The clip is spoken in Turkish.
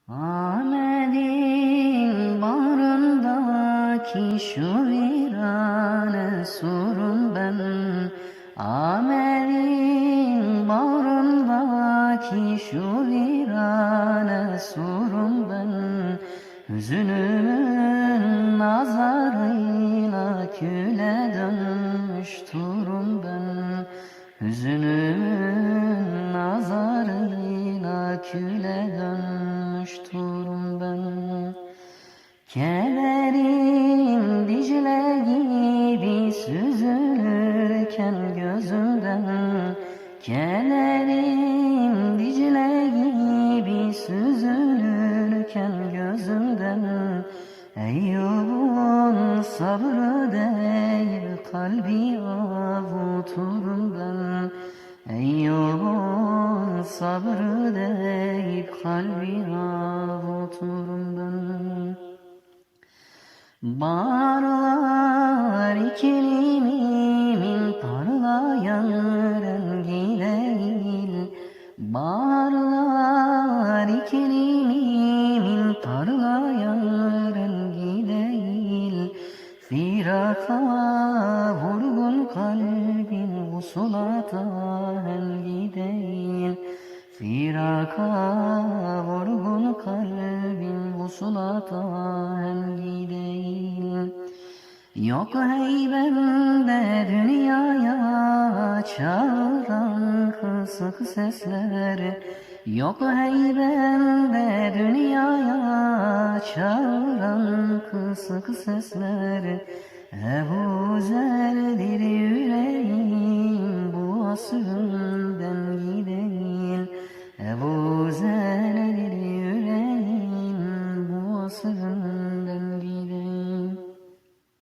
Ahmet'in bağrındaki şu virane surun ben. Ahmet'in bağrındaki şu virane surun ben. Hüzünümün nazarıyla küle dönmüş durum ben. Hüzünümün nazarıyla küle dönmüş durum ben. Kederim Dicle gibi süzülürken gözümden. Kederim Dicle gibi süzülürken gözümden. Eyyub'un sabrı değil kalbi avuturum ben. Eyyub'un sabrı değil kalbi avuturum ben. Baharlar iklimimin parlayan rengi değil. Baharlar iklimimin parlayan rengi değil. Firaka vurgun kalbim vusulata hengi değil. Firaka vurgun kalbim vusulata hengi değil. Yok heybemde dünyaya çağıran kısık sesler. Yok heybemde dünyaya çağıran kısık sesler. Ebu Zer'dir yüreğim bu asılden değil. Ebu Zer'dir yüreğim bu asılden